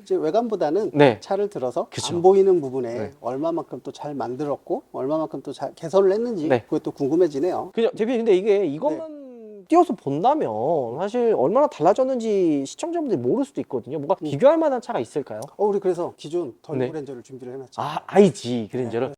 이제 외관보다는 네. 차를 들어서 그쵸. 안 보이는 부분에 네. 얼마만큼 또 잘 만들었고 얼마만큼 또 잘 개선을 했는지 네. 그게 또 궁금해지네요. 그죠. 대표님, 근데 이게 이것만 띄워서 본다면 사실 얼마나 달라졌는지 시청자분들이 모를 수도 있거든요. 뭔가 비교할 만한 차가 있을까요? 우리 그래서 기존 덜 네. 브랜저를 준비를 해놨죠. 아, IG 그랜저를.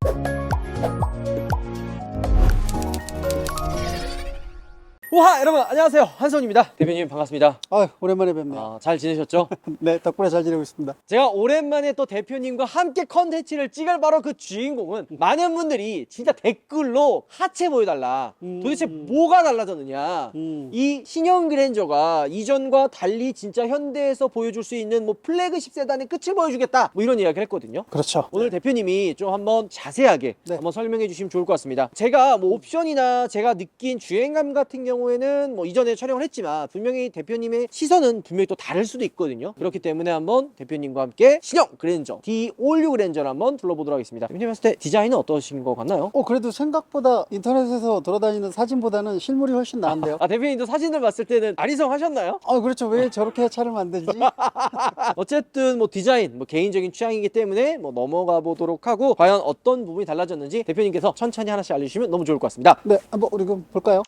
우와, 여러분 안녕하세요, 한선입니다. 대표님 반갑습니다. 오랜만에 뵙네요. 잘 지내셨죠? 네, 덕분에 잘 지내고 있습니다. 제가 오랜만에 또 대표님과 함께 컨텐츠를 찍을 바로 그 주인공은 많은 분들이 진짜 댓글로 하체 보여달라, 도대체 뭐가 달라졌느냐, 이 신형 그랜저가 이전과 달리 진짜 현대에서 보여줄 수 있는 뭐 플래그십 세단의 끝을 보여주겠다, 뭐 이런 이야기를 했거든요. 그렇죠. 오늘 대표님이 좀 한번 자세하게 네. 한번 설명해 주시면 좋을 것 같습니다. 제가 뭐 옵션이나 제가 느낀 주행감 같은 경우에는 뭐 이전에 촬영을 했지만 분명히 대표님의 시선은 분명히 또 다를 수도 있거든요. 그렇기 때문에 한번 대표님과 함께 신형 그랜저 D56 그랜저를 한번 둘러보도록 하겠습니다. 대표님 봤을 때 디자인은 어떠신 것 같나요? 그래도 생각보다 인터넷에서 돌아다니는 사진보다는 실물이 훨씬 나은데요. 대표님도 사진을 봤을 때는 아리송 하셨나요? 그렇죠. 왜 저렇게 차를 만들지? 어쨌든 뭐 디자인, 뭐 개인적인 취향이기 때문에 뭐 넘어가 보도록 하고, 과연 어떤 부분이 달라졌는지 대표님께서 천천히 하나씩 알려주시면 너무 좋을 것 같습니다. 네, 한번 우리 그럼 볼까요?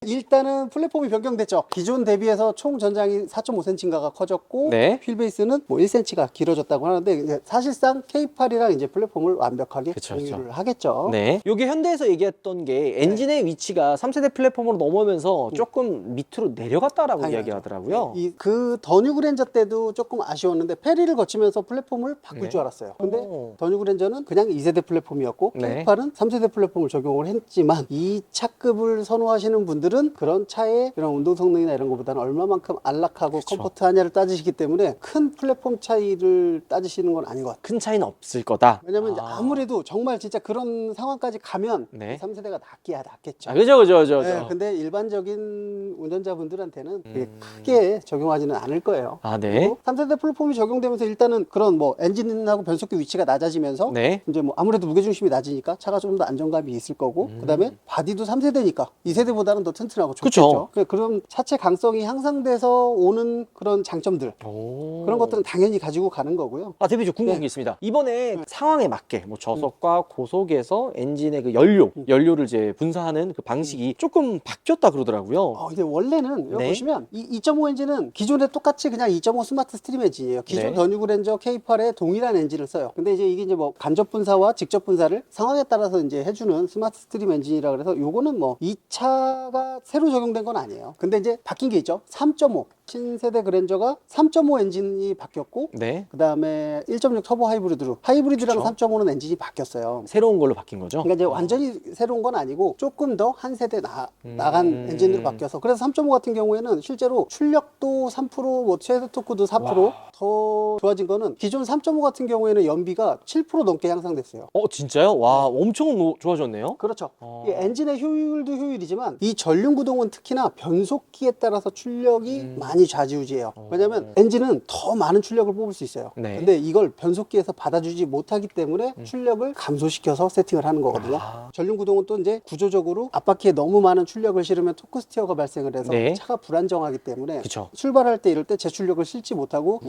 일단은 플랫폼이 변경됐죠. 기존 대비해서 총 전장이 4.5cm인가가 커졌고, 네. 휠베이스는 뭐 1cm가 길어졌다고 하는데, 이제 사실상 K8이랑 이제 플랫폼을 완벽하게 그쵸, 공유를 하겠죠. 네. 요게 현대에서 얘기했던 게 엔진의 위치가 3세대 플랫폼으로 넘어오면서 조금 밑으로 내려갔다라고 당연하죠. 이야기하더라고요. 그 더뉴 그랜저 때도 조금 아쉬웠는데 페리를 거치면서 플랫폼을 바꿀 네. 줄 알았어요. 근데 오. 더뉴 그랜저는 그냥 2세대 플랫폼이었고, 네. K8은 3세대 플랫폼을 적용을 했지만, 이 차급을 선호하시는 분들은 그런 차의 이런 운동 성능이나 이런 것보다는 얼마만큼 안락하고 그쵸. 컴포트하냐를 따지시기 때문에 큰 플랫폼 차이를 따지시는 건 아닌 것 같아요. 큰 차이는 없을 거다. 왜냐면 이제 아무래도 정말 진짜 그런 상황까지 가면 네. 3세대가 낫겠죠. 그죠. 네, 근데 일반적인 운전자분들한테는 그게 크게 적용하지는 않을 거예요. 네. 그리고 3세대 플랫폼이 적용되면서 일단은 그런 뭐 엔진하고 변속기 위치가 낮아지면서 네. 이제 뭐 아무래도 무게중심이 낮으니까 차가 좀 더 안정감이 있을 거고, 그다음에 바디도 3세대니까 2세대보다는 더 튼튼하고 좋겠죠. 그쵸. 그런 차체 강성이 향상돼서 오는 그런 장점들, 오. 그런 것들은 당연히 가지고 가는 거고요. 대표님, 저 궁금한 네. 게 있습니다. 이번에 상황에 맞게 뭐 저속과 고속에서 엔진의 그 연료를 이제 분사하는 그 방식이 조금 바뀌었다 그러더라고요. 근데 원래는 여기 네. 보시면 이 2.5 엔진은 기존에 똑같이 그냥 2.5 스마트 스트림 엔진이에요. 기존 네. 더뉴 그랜저 K8에 동일한 엔진을 써요. 근데 이게 이제 뭐 간접 분사와 직접 분사를 상황에 따라서 이제 해주는 스마트 스트림 엔진이라 그래서 요거는 뭐 이 차가 새로 적용된 건 아니에요. 근데 이제 바뀐 게 있죠. 3.5 신세대 그랜저가 3.5 엔진이 바뀌었고, 네. 그 다음에 1.6 터보 하이브리드랑 그쵸. 3.5는 엔진이 바뀌었어요. 새로운 걸로 바뀐 거죠? 그러니까 이제 완전히 새로운 건 아니고 조금 더 한 세대 나간 엔진으로 바뀌어서, 그래서 3.5 같은 경우에는 실제로 출력도 3%, 뭐 최대 토크도 4%더 좋아진 거는, 기존 3.5 같은 경우에는 연비가 7% 넘게 향상됐어요. 진짜요? 와, 엄청 좋아졌네요. 그렇죠. 이 엔진의 효율도 효율이지만 이 전륜 구동은 특히나 변속기에 따라서 출력이 많이 좌지우지해요. 왜냐면 엔진은 더 많은 출력을 뽑을 수 있어요. 네. 근데 이걸 변속기에서 받아주지 못하기 때문에 출력을 감소시켜서 세팅을 하는 거거든요. 전륜 구동은 또 이제 구조적으로 앞바퀴에 너무 많은 출력을 실으면 토크 스티어가 발생을 해서 네. 차가 불안정하기 때문에 그쵸. 출발할 때 이럴 때 제출력을 실지 못하고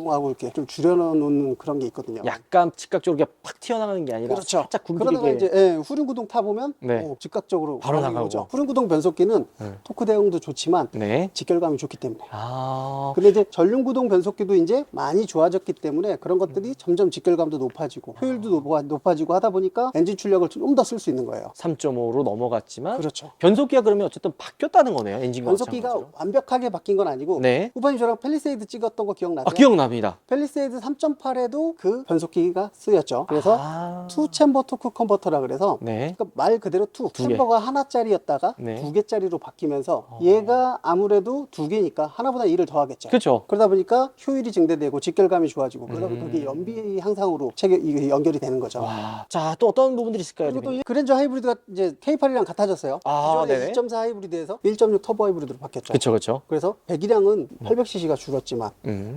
하고 이렇게 좀 줄여놓는 그런 게 있거든요. 약간 즉각적으로 이렇게 팍 튀어나가는 게 아니라 그렇죠. 살짝 그러다가 굶주리게. 이제 후륜 구동 타 보면 네. 즉각적으로 바로 반응이 나가고. 오죠. 후륜 구동 변속기는 토크 대응도 좋지만 네. 직결감이 좋기 때문에. 아. 근데 이제 전륜 구동 변속기도 이제 많이 좋아졌기 때문에 그런 것들이 점점 직결감도 높아지고 효율도 높아지고 하다 보니까 엔진 출력을 좀 더 쓸 수 있는 거예요. 3.5로 넘어갔지만 그렇죠. 변속기가 그러면 어쨌든 바뀌었다는 거네요. 엔진과 변속기가 마찬가지로. 완벽하게 바뀐 건 아니고, 네. 후반님 저랑 펠리세이드 찍었던 거 기억나세요? 기억납니다. 펠리세이드 3.8에도 그 변속기가 쓰였죠. 그래서 투 챔버 토크 컨버터라 그래서, 네. 그러니까 말 그대로 두 개. 챔버가 하나짜리였다가 네. 2개짜리로 바뀌면서 얘가 아무래도 2개니까 하나보다 2를 더하겠죠. 그렇죠. 그러다 보니까 효율이 증대되고 직결감이 좋아지고, 그러다 보니까 그게 연비 향상으로 이게 연결이 되는 거죠. 자, 또 어떤 부분들이 있을까요? 그리고 또 대표님? 이 그랜저 하이브리드가 이제 K8이랑 같아졌어요. 기존에 네네. 2.4 하이브리드에서 1.6 터보 하이브리드로 바뀌었죠. 그렇죠. 그래서 배기량은 800cc가 줄었지만,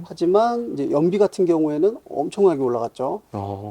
하지만 하지만 이제 연비 같은 경우에는 엄청나게 올라갔죠.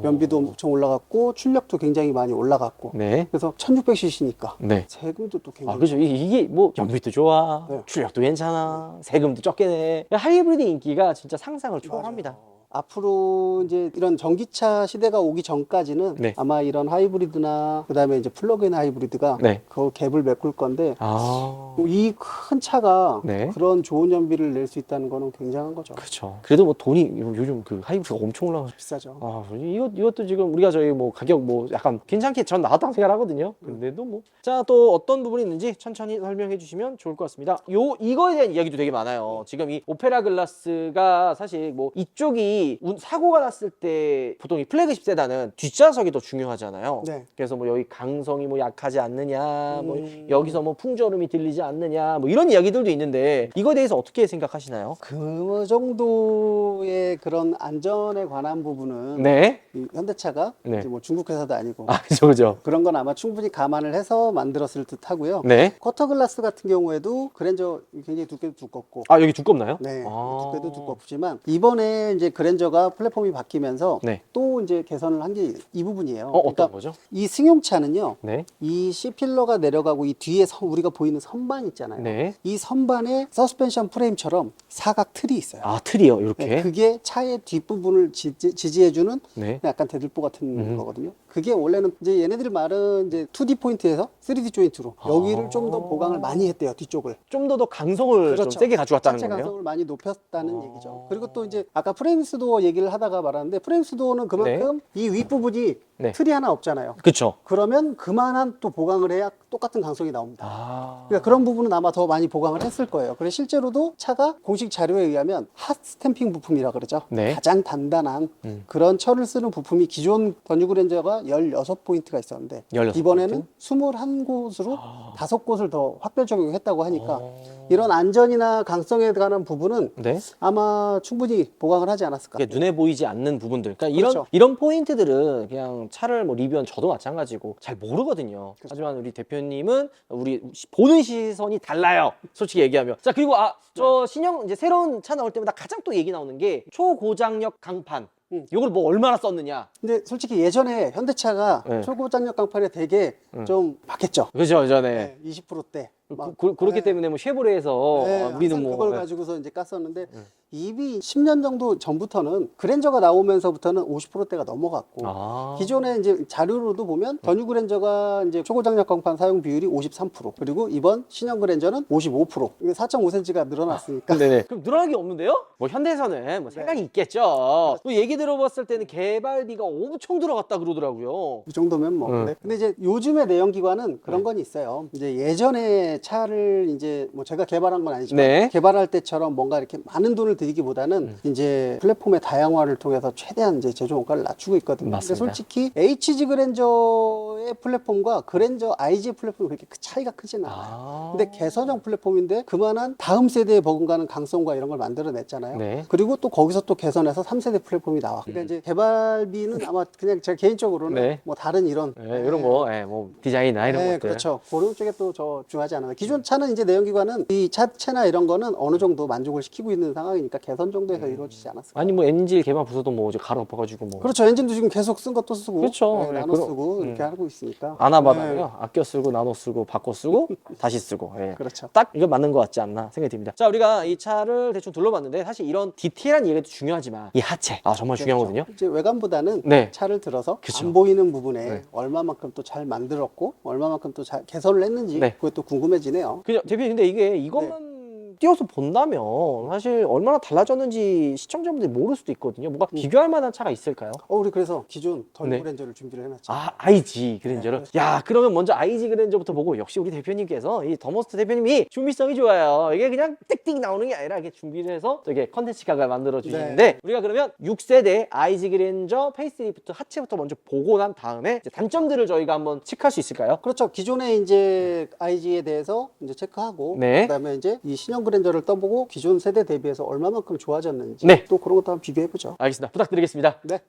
연비도 엄청 올라갔고 출력도 굉장히 많이 올라갔고. 네. 그래서 1600cc니까 네. 세금도 또 굉장히 그죠. 이게 뭐 연비도 좋아, 네. 출력도 괜찮아, 세금도 적게 내. 하이브리드 인기가 진짜 상상을 초월합니다. 맞아요. 앞으로 이제 이런 전기차 시대가 오기 전까지는 네. 아마 이런 하이브리드나 그다음에 이제 플러그인 하이브리드가 네. 그 갭을 메꿀 건데 아. 이 큰 차가 네. 그런 좋은 연비를 낼 수 있다는 거는 굉장한 거죠. 그렇죠. 그래도 뭐 돈이 요즘 그 하이브리드가 엄청 올라가서 비싸죠. 아, 이것도 지금 우리가 저희 뭐 가격 뭐 약간 괜찮게 전 나왔다고 생각하거든요. 근데도 뭐. 자, 또 어떤 부분이 있는지 천천히 설명해 주시면 좋을 것 같습니다. 이거에 대한 이야기도 되게 많아요. 지금 이 오페라 글라스가 사실 뭐 이쪽이 사고가 났을 때 보통 이 플래그십 세단은 뒷좌석이 더 중요하잖아요. 네. 그래서 뭐 여기 강성이 뭐 약하지 않느냐, 뭐 여기서 뭐 풍절음이 들리지 않느냐, 뭐 이런 이야기들도 있는데 이거에 대해서 어떻게 생각하시나요? 그 정도의 그런 안전에 관한 부분은 네. 이 현대차가 네. 이제 뭐 중국 회사도 아니고 아, 그죠. 그런 건 아마 충분히 감안을 해서 만들었을 듯 하고요. 네. 쿼터 글라스 같은 경우에도 그랜저 굉장히 두께도 두껍고 아, 여기 두껍나요? 네, 아. 두께도 두껍지만 이번에 이제 그랜저가 플랫폼이 바뀌면서 네. 또 이제 개선을 한 게 이 부분이에요. 어떤 거죠? 이 승용차는요. 네. 이 C필러가 내려가고 이 뒤에 우리가 보이는 선반 있잖아요. 네. 이 선반에 서스펜션 프레임처럼 사각 틀이 있어요. 아, 틀이요, 이렇게. 네, 그게 차의 뒷부분을 지지해주는 네. 약간 대들보 같은 거거든요. 그게 원래는 이제 얘네들 말은 이제 2D 포인트에서 3D 조인트로 여기를 좀 더 보강을 많이 했대요. 뒤쪽을. 좀 더 강성을 좀 세게 가져왔다는 차체 거네요. 가성을 많이 높였다는 얘기죠. 그리고 또 이제 아까 프레임스도어 얘기를 하다가 말았는데 프레임스도어는 그만큼 이 윗부분이 네. 틀이 하나 없잖아요. 그쵸. 그러면 그만한 또 보강을 해야 똑같은 강성이 나옵니다. 아. 그러니까 그런 부분은 아마 더 많이 보강을 했을 거예요. 그래서 실제로도 차가 공식 자료에 의하면 핫 스탬핑 부품이라 그러죠. 네. 가장 단단한 그런 철을 쓰는 부품이 기존 더뉴그랜저가 16포인트가 있었는데 16 이번에는 21곳으로 5곳을 더 확대 적용했다고 하니까 이런 안전이나 강성에 관한 부분은 네. 아마 충분히 보강을 하지 않았을까. 이게 눈에 보이지 않는 부분들. 그러니까 그렇죠. 이런 포인트들은 그냥 차를 뭐 리뷰한 저도 마찬가지고 잘 모르거든요. 그렇죠. 하지만 우리 대표님은 우리 보는 시선이 달라요. 솔직히 얘기하면. 자, 그리고 저 신형 이제 새로운 차 나올 때마다 가장 또 얘기 나오는 게 초고장력 강판. 이걸 뭐 얼마나 썼느냐. 근데 솔직히 예전에 현대차가 네. 초고장력 강판에 되게 좀 박했죠. 그죠, 전에. 20%대. 그렇기 때문에 뭐 쉐보레에서 우리는 항상 뭐 그걸 가지고서 이제 깠었는데 이미 10년 정도 전부터는 그랜저가 나오면서부터는 50%대가 넘어갔고 기존에 이제 자료로도 보면 더뉴 그랜저가 이제 초고장력 강판 사용 비율이 53% 그리고 이번 신형 그랜저는 55%. 이게 4.5cm가 늘어났으니까. 네네. 그럼 늘어날 게 없는데요? 뭐 현대에서는 뭐 생각이 있겠죠. 또 얘기 들어봤을 때는 개발비가 엄청 들어갔다 그러더라고요. 이 정도면 뭐. 네. 근데 이제 요즘의 내연기관은 그런 건 있어요. 이제 예전에 차를 이제 뭐 제가 개발한 건 아니지만 네. 개발할 때처럼 뭔가 이렇게 많은 돈을 들이기보다는 이제 플랫폼의 다양화를 통해서 최대한 이제 제조 원가를 낮추고 있거든요. 맞습니다. 근데 솔직히 HG 그랜저의 플랫폼과 그랜저 IG 플랫폼이 그렇게 차이가 크진 않아요. 근데 개선형 플랫폼인데 그만한 다음 세대에 버금가는 강성과 이런 걸 만들어냈잖아요. 네. 그리고 또 거기서 또 개선해서 3세대 플랫폼이 나와. 그러니까 이제 개발비는 아마 그냥 제가 개인적으로는 네. 뭐 다른 이런 이런 거, 뭐 디자인이나 이런 것들. 그렇죠. 그런 쪽에 또 저 중요하지 않아요. 기존 차는 이제 내연기관은 이 차체나 이런 거는 어느 정도 만족을 시키고 있는 상황이니까 개선 정도에서 이루어지지 않았을까. 아니 뭐 엔진 개만 부서도 뭐 이제 갈아 엎어가지고 뭐. 그렇죠. 엔진도 지금 계속 쓴 것도 쓰고, 그렇죠. 나눠 그럼- 쓰고 이렇게 하고 있으니까. 아나바다요. 아껴 쓰고 나눠 쓰고 바꿔 쓰고 다시 쓰고. 예. 그렇죠. 딱 이거 맞는 것 같지 않나 생각이 듭니다. 자, 우리가 이 차를 대충 둘러봤는데 사실 이런 디테일한 얘기도 중요하지만 이 하체 정말 중요하거든요. 이제 외관보다는 네. 차를 들어서 그쵸. 안 보이는 부분에 네. 얼마만큼 또 잘 만들었고 얼마만큼 또 잘 개선을 했는지 네. 그게 또 궁금해지네요. 그죠, 대표님. 근데 이것만 띄워서 본다면 사실 얼마나 달라졌는지 시청자분들이 모를 수도 있거든요. 뭔가 비교할 만한 차가 있을까요? 우리 그래서 기존 더뉴 네. 그랜저를 준비를 해놨죠. IG 그랜저를. 야, 그러면 먼저 IG 그랜저부터 보고 역시 우리 대표님께서 이 더머스트 대표님이 준비성이 좋아요. 이게 그냥 띡띡 나오는 게 아니라 이렇게 준비를 해서 이게 컨텐츠 각을 만들어 주시는데 우리가 그러면 6세대 IG 그랜저 페이스리프트 하체부터 먼저 보고 난 다음에 이제 단점들을 저희가 한번 체크할 수 있을까요? 그렇죠. 기존에 이제 IG에 대해서 이제 체크하고 네. 그다음에 이제 이 신형 그랜저를 떠보고 기존 세대 대비해서 얼마만큼 좋아졌는지 네. 또 그런 것도 한번 비교해 보죠. 알겠습니다. 부탁드리겠습니다. 네.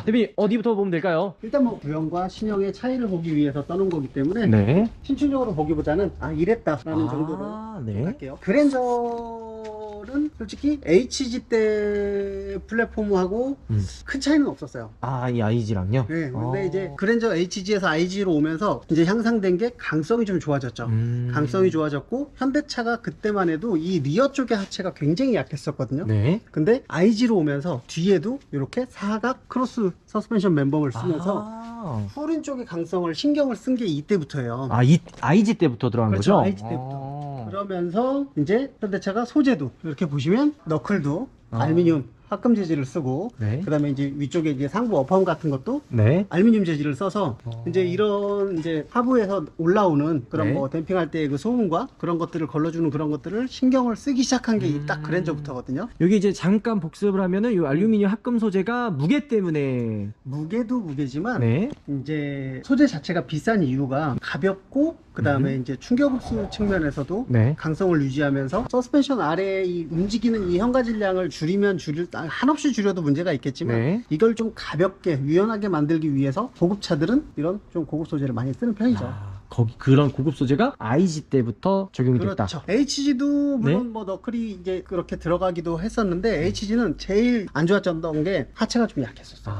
대표님 어디부터 보면 될까요? 일단 뭐 구형과 신형의 차이를 보기 위해서 떠놓은 거기 때문에 네. 신춘적으로 보기보다는 이랬다라는 정도로 네. 할게요. 그랜저 그랜저는 솔직히 HG 때 플랫폼하고 큰 차이는 없었어요. 아, 이 IG랑요? 네, 근데 이제 그랜저 HG에서 IG로 오면서 이제 향상된 게 강성이 좀 좋아졌죠. 강성이 좋아졌고 현대차가 그때만 해도 이 리어 쪽의 하체가 굉장히 약했었거든요. 네. 근데 IG로 오면서 뒤에도 이렇게 사각 크로스 서스펜션 멤버를 쓰면서 후륜 쪽의 강성을 신경을 쓴 게 이때부터예요. 아, 이 IG 때부터 들어간 그렇죠, 거죠? IG 때부터. 그러면서 이제 현대차가 소재도 이렇게 보시면 너클도 알루미늄 합금 재질을 쓰고, 네. 그다음에 이제 위쪽에 이제 상부 어펌 같은 것도 네. 알루미늄 재질을 써서 이제 이런 이제 하부에서 올라오는 그런 네. 뭐 댐핑할 때 그 소음과 그런 것들을 걸러주는 그런 것들을 신경을 쓰기 시작한 게 딱 그랜저부터거든요. 여기 이제 잠깐 복습을 하면은 이 알루미늄 합금 소재가 무게 때문에 무게도 무게지만 네. 이제 소재 자체가 비싼 이유가 가볍고 그다음에 이제 충격 흡수 측면에서도 네. 강성을 유지하면서 서스펜션 아래에 이 움직이는 이 현가 질량을 줄이면 한없이 줄여도 문제가 있겠지만 네. 이걸 좀 가볍게 유연하게 만들기 위해서 고급차들은 이런 좀 고급 소재를 많이 쓰는 편이죠. 그런 고급 소재가 IG 때부터 적용이 됐다. 그렇죠. HG도 물론 네. 뭐 너클이 이제 그렇게 들어가기도 했었는데 HG는 제일 안 좋았던 게 하체가 좀 약했었어요.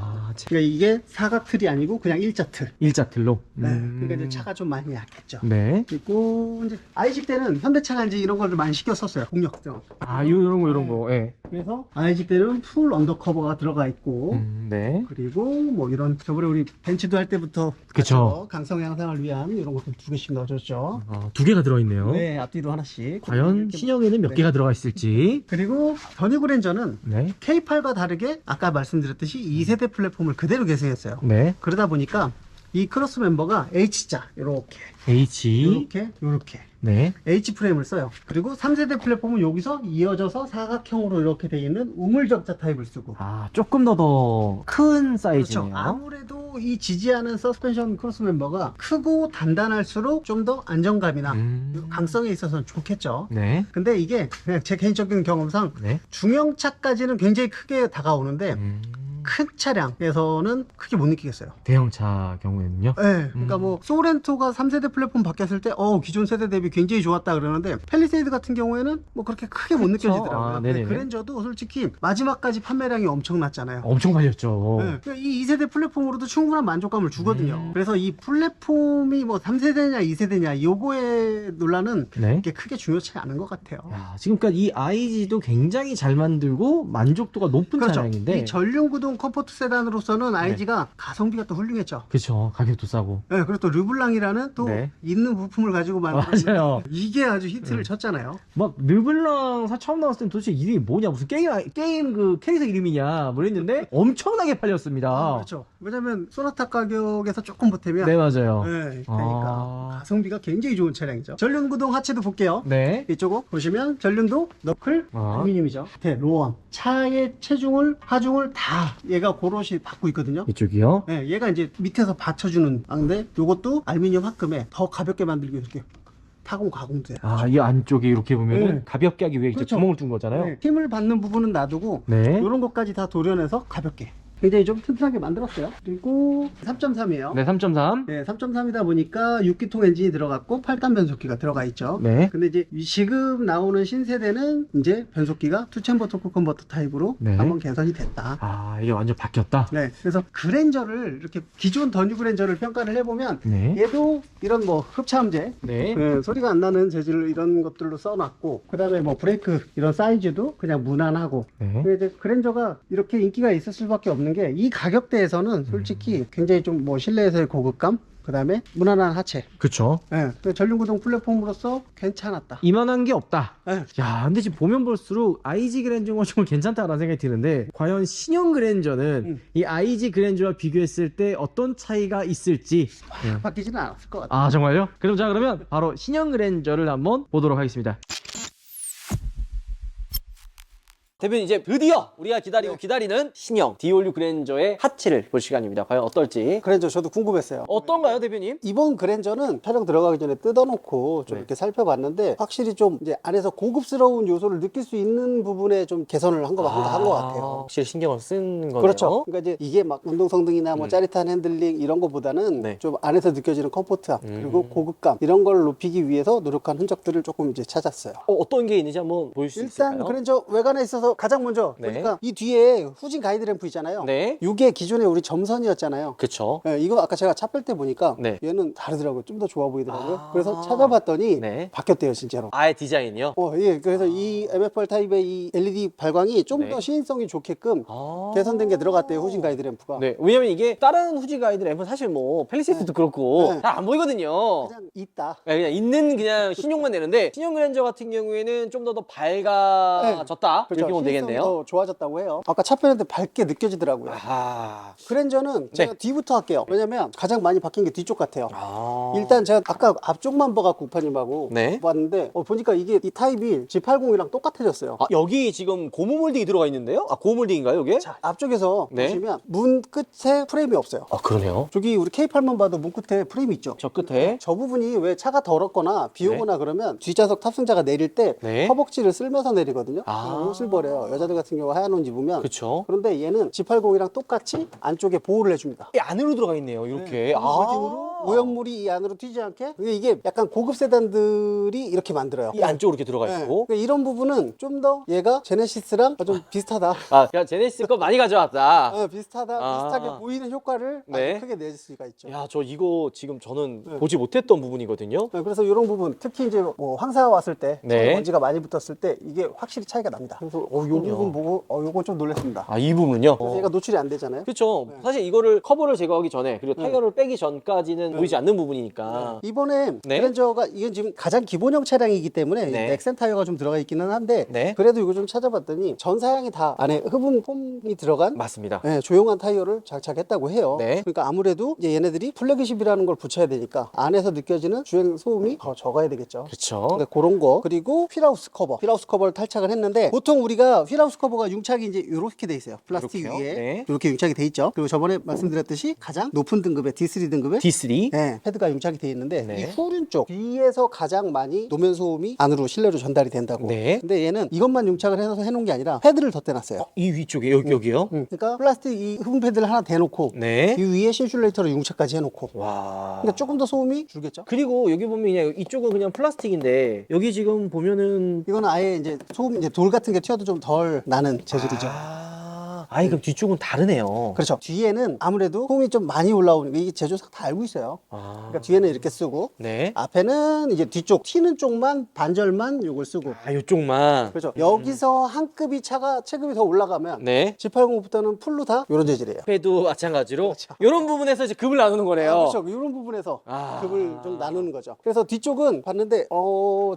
그러니까 이게 사각 틀이 아니고 그냥 일자 틀. 일자 틀로. 네. 그러니까 이제 차가 좀 많이 약했죠. 네. 그리고 이제 IG 때는 현대차가 이제 이런 걸 많이 시켜 썼어요. 공력등. 아, 이런 거. 예. 그래서 IG 때는 풀 언더커버가 들어가 있고 네. 그리고 뭐 이런 저번에 우리 벤츠도 할 때부터 그쵸. 봤죠. 강성 향상을 위한 이런 것도 2개씩 넣어줬죠. 두 개가 들어있네요. 네, 앞뒤로 하나씩. 과연 이렇게 신형에는 몇 네. 개가 들어가 있을지. 그리고 전유 그랜저는 네. K8과 다르게 아까 말씀드렸듯이 2세대 플랫폼을 그대로 계승했어요. 네. 그러다 보니까 이 크로스 멤버가 H자 이렇게 H. 이렇게 네. H 프레임을 써요. 그리고 3세대 플랫폼은 여기서 이어져서 사각형으로 이렇게 되어 있는 우물접자 타입을 쓰고. 아, 조금 더 큰 사이즈네요. 그렇죠. 아무래도 이 지지하는 서스펜션 크로스 멤버가 크고 단단할수록 좀 더 안정감이나 강성에 있어서는 좋겠죠. 네. 근데 이게 그냥 제 개인적인 경험상 네. 중형차까지는 굉장히 크게 다가오는데 큰 차량에서는 크게 못 느끼겠어요. 대형차 경우에는요. 네, 그러니까 뭐 소렌토가 3세대 플랫폼 바뀌었을 때 기존 세대 대비 굉장히 좋았다 그러는데 팰리세이드 같은 경우에는 뭐 그렇게 크게 못 그쵸. 느껴지더라고요. 아, 네네네. 그랜저도 솔직히 마지막까지 판매량이 엄청났잖아요. 엄청 팔렸죠. 네, 그러니까 이 2세대 플랫폼으로도 충분한 만족감을 주거든요. 그래서 이 플랫폼이 뭐 3세대냐 2세대냐 요거의 논란은 네. 이게 크게 중요치 않은 것 같아요. 야, 지금까지 이 IG도 굉장히 잘 만들고 만족도가 높은 그렇죠. 차량인데. 이 전륜구동 컴포트 세단으로서는 IG가 가성비가 또 훌륭했죠. 그렇죠. 가격도 싸고. 네, 그리고 또 르블랑이라는 또 네. 있는 부품을 가지고 만든 맞아요. 이게 아주 히트를 쳤잖아요. 막 르블랑 처음 나왔을 땐 도대체 이름이 뭐냐, 무슨 게임 그 캐릭터 이름이냐 뭐 했는데 엄청나게 팔렸습니다. 그렇죠. 왜냐면 소나타 가격에서 조금 보태면 네, 맞아요. 네, 그러니까 아. 가성비가 굉장히 좋은 차량이죠. 전륜구동 하체도 볼게요. 네. 이쪽은 보시면 전륜도 너클 알루미늄이죠. 밑에 로원 차의 체중을 하중을 다 얘가 고롯이 받고 있거든요. 이쪽이요. 네, 얘가 이제 밑에서 받쳐주는 건데 요것도 알루미늄 합금에 더 가볍게 만들기 위해서 이렇게 타공 가공돼요. 아, 이 안쪽에 이렇게 보면은 네. 가볍게 하기 위해 이제 그렇죠. 구멍을 둔 거잖아요. 네, 힘을 받는 부분은 놔두고 네. 이런 것까지 다 도려내서 가볍게 굉장히 좀 튼튼하게 만들었어요. 그리고 3.3이에요. 네, 3.3. 네, 3.3이다 보니까 6기통 엔진이 들어갔고 8단 변속기가 들어가 있죠. 네. 근데 이제 지금 나오는 신세대는 이제 변속기가 투챔버 토크 컨버터 타입으로 네. 한번 개선이 됐다. 아, 이게 완전 바뀌었다. 네, 그래서 그랜저를 이렇게 기존 더뉴 그랜저를 평가를 해보면 네. 얘도 이런 뭐 흡차음재 네. 소리가 안 나는 재질을 이런 것들로 써놨고 그 다음에 뭐 브레이크 이런 사이즈도 그냥 무난하고 네. 근데 이제 그랜저가 이렇게 인기가 있을 수밖에 없는 게 이 가격대에서는 솔직히 굉장히 좀 뭐 실내에서의 고급감 그 다음에 무난한 하체 그쵸. 네, 전륜구동 플랫폼으로서 괜찮았다. 이만한 게 없다. 네. 야, 근데 지금 보면 볼수록 IG 그랜저가 정말 괜찮다라는 생각이 드는데 과연 신형 그랜저는 이 IG 그랜저와 비교했을 때 어떤 차이가 있을지. 바뀌지는 않았을 것 같아요. 아, 정말요? 그러면 바로 신형 그랜저를 한번 보도록 하겠습니다. 대표님 이제 드디어 우리가 기다리고 기다리는 신형 D56 그랜저의 하체를 볼 시간입니다. 과연 어떨지. 그랜저 저도 궁금했어요. 어떤가요, 대표님? 이번 그랜저는 촬영 들어가기 전에 뜯어놓고 좀 네. 이렇게 살펴봤는데 확실히 좀 이제 안에서 고급스러운 요소를 느낄 수 있는 부분에 좀 개선을 한 것 같아요. 확실히 신경을 쓴 거네요. 그렇죠. 그러니까 이제 이게 막 운동성능이나 뭐 짜릿한 핸들링 이런 거보다는 네. 좀 안에서 느껴지는 컴포트함 그리고 고급감 이런 걸 높이기 위해서 노력한 흔적들을 조금 이제 찾았어요. 어떤 게 있는지 한번 보일 수 일단 있을까요? 그랜저 외관에 있어서 가장 먼저 네. 보니까 이 뒤에 후진 가이드 램프 있잖아요. 네. 이게 기존에 우리 점선이었잖아요. 그쵸. 예, 이거 아까 제가 차 뺄 때 보니까 네. 얘는 다르더라고요. 좀 더 좋아 보이더라고요. 아. 그래서 찾아봤더니 네. 바뀌었대요, 진짜로. 아예 디자인이요? 예. 그래서 이 MFR 타입의 이 LED 발광이 좀 더 네. 시인성이 좋게끔 아. 개선된 게 들어갔대요, 후진 가이드 램프가. 네, 왜냐면 이게 다른 후지 가이드 램프는 사실 뭐 펠리세이드도 그렇고 네. 잘 안 보이거든요. 그냥 있다. 네, 그냥 있는 그냥 신용만 내는데 신용 그랜저 같은 경우에는 좀 더 밝아졌다 그렇죠. 이렇게 보면 시인성이 되겠네요. 더 좋아졌다고 해요. 아까 차 빼는데 밝게 느껴지더라고요. 아, 그랜저는 제가 뒤부터 할게요. 왜냐면 가장 많이 바뀐 게 뒤쪽 같아요. 일단 제가 아까 앞쪽만 봐갖고 우파님하고 네. 봤는데 보니까 이게 이 타입이 G80이랑 똑같아졌어요. 아, 여기 지금 고무 몰딩이 들어가 있는데요? 아, 고무 몰딩인가요, 이게? 자, 앞쪽에서 네. 보시면 문 끝에 프레임이 없어요. 아, 그러네요. 저기 우리 K8만 봐도 문 끝에 프레임이 있죠. 저 끝에. 저 부분이 왜 차가 더럽거나 비 오거나 그러면 뒷좌석 탑승자가 내릴 때 네. 허벅지를 쓸면서 내리거든요. 아. 옷을 버려요. 여자들 같은 경우 하얀 옷 입으면. 그쵸. 그런데 얘는 G80이랑 똑같이 안쪽에 보호를 해줍니다. 이 안으로 들어가 있네요, 이렇게. 느낌으로 오염물이 이 안으로 튀지 않게. 이게 약간 고급 세단들이 이렇게 만들어요. 이 안쪽으로 이렇게 들어가 네. 있고. 그러니까 이런 부분은 좀 더 얘가 제네시스랑 좀 비슷하다. 아, 야, 제네시스 거 많이 가져왔다. 비슷하다. 아. 비슷하게 보이는 효과를 네. 아주 크게 낼 수가 있죠. 야, 저 이거 지금 저는 보지 못했던 부분이거든요. 네, 그래서 이런 부분 특히 이제 뭐 황사 왔을 때 네. 먼지가 많이 붙었을 때 이게 확실히 차이가 납니다. 그래서 요 부분 보고 요거 좀 놀랐습니다. 아, 이 부분은요? 그래서 얘가 노출이 안 되잖아요. 그렇죠. 사실 이거를 커버를 제거하기 전에 그리고 타이어를 빼기 전까지는 보이지 않는 부분이니까. 이번에 네. 그랜저가 이건 지금 가장 기본형 차량이기 때문에 네. 넥센 타이어가 좀 들어가 있기는 한데 네. 그래도 이거 좀 찾아봤더니 전 사양이 다 안에 흡음 폼이 들어간 맞습니다. 네, 조용한 타이어를 장착했다고 해요. 네. 그러니까 아무래도 이제 얘네들이 플래그십이라는 걸 붙여야 되니까 안에서 느껴지는 주행 소음이 더 적어야 되겠죠. 그렇죠. 그러니까 그런 거 그리고 휠하우스 커버를 탈착을 했는데 보통 우리가 휠하우스 커버가 융착이 이제 이렇게 돼 있어요. 플라스틱 이렇게요? 위에 네. 이렇게 융착이 돼 있죠. 그리고 저번에 말씀드렸듯이 가장 높은 등급의 D3 등급의 D3. 네, 패드가 융착이 돼 있는데 네. 이 후륜 쪽 뒤에서 가장 많이 노면 소음이 안으로 실내로 전달이 된다고. 네. 근데 얘는 이것만 융착을 해서 해놓은 게 아니라 패드를 덧대놨어요. 이 위쪽에 여기요? 그러니까 플라스틱 이 흡음 패드를 하나 대놓고 네. 이 위에 신슐레이터로 융착까지 해놓고. 와. 그러니까 조금 더 소음이 줄겠죠. 그리고 여기 보면 그냥 이쪽은 그냥 플라스틱인데 여기 지금 보면은 이거는 아예 이제 소음 이제 돌 같은 게 튀어도 좀 덜 나는 재질이죠. 아이 그럼 뒤쪽은 다르네요. 그렇죠. 뒤에는 아무래도 소음이 좀 많이 올라오는 게 이게 제조사가 다 알고 있어요. 아. 그러니까 뒤에는 이렇게 쓰고 네. 앞에는 이제 뒤쪽 튀는 쪽만 반절만 요걸 쓰고. 아, 이쪽만. 그렇죠. 여기서 한 급이 차가 체급이 더 올라가면 네. G80부터는 풀로 다 이런 재질이에요. 패도 마찬가지로 그렇죠. 이런 부분에서 이제 급을 나누는 거네요. 그렇죠. 이런 부분에서 아. 급을 좀 나누는 거죠. 그래서 뒤쪽은 봤는데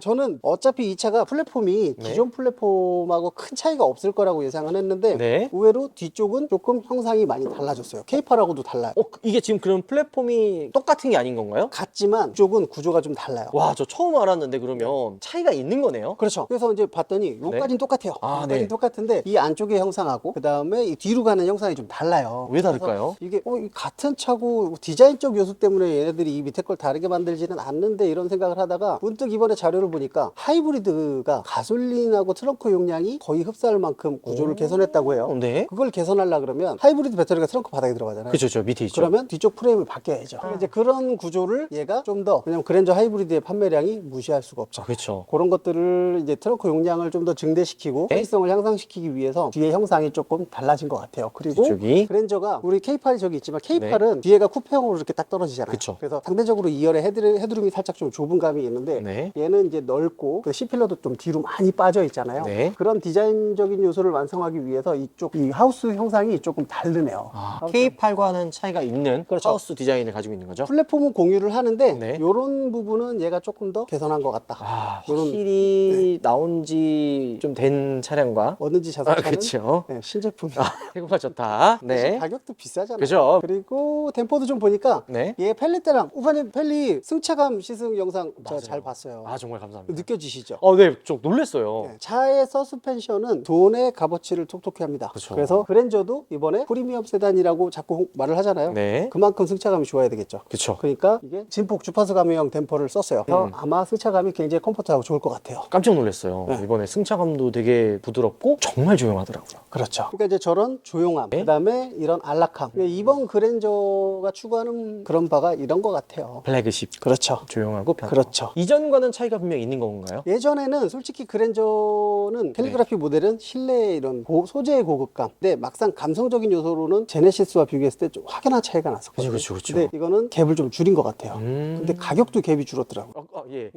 저는 어차피 이 차가 플랫폼이 네. 기존 플랫폼하고 큰 차이가 없을 거라고 예상은 했는데 네. 의외로 뒤쪽은 조금 형상이 많이 달라졌어요. K8하고도 달라요. 이게 지금 그럼 플랫폼이 똑같은 게 아닌 건가요? 같지만 쪽은 구조가 좀 달라요. 와, 저 처음 알았는데 그러면 차이가 있는 거네요. 그렇죠. 그래서 이제 봤더니 요까지는 똑같아요. 아, 요까지는 네. 똑같은데 이 안쪽의 형상하고 그 다음에 이 뒤로 가는 형상이 좀 달라요. 왜 다를까요? 그래서 이게 이 같은 차고 디자인적 요소 때문에 얘네들이 이 밑에 걸 다르게 만들지는 않는데 이런 생각을 하다가 문득 이번에 자료를 보니까 하이브리드가 가솔린하고 트렁크 용량이 거의 흡사할 만큼 구조를 개선했다고 해요. 네. 그걸 개선하려 그러면 하이브리드 배터리가 트렁크 바닥에 들어가잖아요. 그렇죠, 저 밑에 있죠. 그러면 뒤쪽 프레임을 바뀌어야죠. 그러니까 이제 그런 구조를 얘가 좀 더, 왜냐면 그랜저 하이브리드의 판매량이 무시할 수가 없죠. 그렇죠. 그런 것들을 이제 트렁크 용량을 좀 더 증대시키고 네. 편의성을 향상시키기 위해서 뒤에 형상이 조금 달라진 것 같아요. 그리고 뒤쪽이. 그랜저가 우리 K8이 저기 있지만 K8은 뒤에가 쿠페형으로 이렇게 딱 떨어지잖아요. 그쵸. 그래서 상대적으로 2열의 헤드룸이 살짝 좀 좁은 감이 있는데 네. 얘는 이제 넓고 그 C필러도 좀 뒤로 많이 빠져 있잖아요. 네. 그런 디자인적인 요소를 완성하기 위해서 이쪽 이 하우스 형상이 조금 다르네요. K8과는 차이가 있는 그렇죠. 하우스 디자인을 가지고 있는 거죠. 플랫폼은 공유를 하는데 네. 이런 부분은 얘가 조금 더 개선한 것 같다. 요런, 확실히 나온 지 좀 된 차량과 뭐든지 자동차는 그렇죠. 네, 신제품. 태국화 좋다. 네. 가격도 비싸잖아요. 그죠. 그리고 댐퍼도 좀 보니까 네. 얘 펠리테랑 우파님 펠리 승차감 시승 영상 제가 맞아요. 잘 봤어요. 아 정말 감사합니다. 느껴지시죠? 네, 좀 놀랬어요. 네, 차의 서스펜션은 돈의 값어치를 톡톡히 합니다. 그쵸. 그래서 그랜저도 이번에 프리미엄 세단이라고 자꾸 말을 하잖아요. 네. 그만큼 승차감이 좋아야 되겠죠. 그쵸. 그러니까 이게 진폭 주파수 감형 댐퍼를 썼어요. 그래서 아마 승차감이 굉장히 컴포트하고 좋을 것 같아요. 깜짝 놀랐어요. 네. 이번에 승차감도 되게 부드럽고 정말 조용하더라고요. 그렇죠. 그러니까 이제 저런 조용함, 네. 그다음에 이런 안락함. 그러니까 이번 그랜저가 추구하는 그런 바가 이런 것 같아요. 플래그십. 그렇죠. 조용하고 편하고. 그렇죠. 이전과는 차이가 분명히 있는 건가요? 예전에는 솔직히 그랜저는 캘리그라피 모델은 실내의 이런 소재의 고급감. 근데 막상 감성적인 요소로는 제네시스와 비교했을 때 좀 확연한 차이가 났었거든요. 그쵸. 근데 이거는 갭을 좀 줄인 것 같아요. 음. 근데 가격도 갭이 줄었더라고요. 예.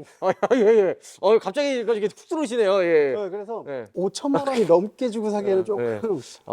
예. 갑자기 이렇게 훅 들어오시네요. 예. 그래서 네. 5천만 원이 넘게 주고 사기에는 조금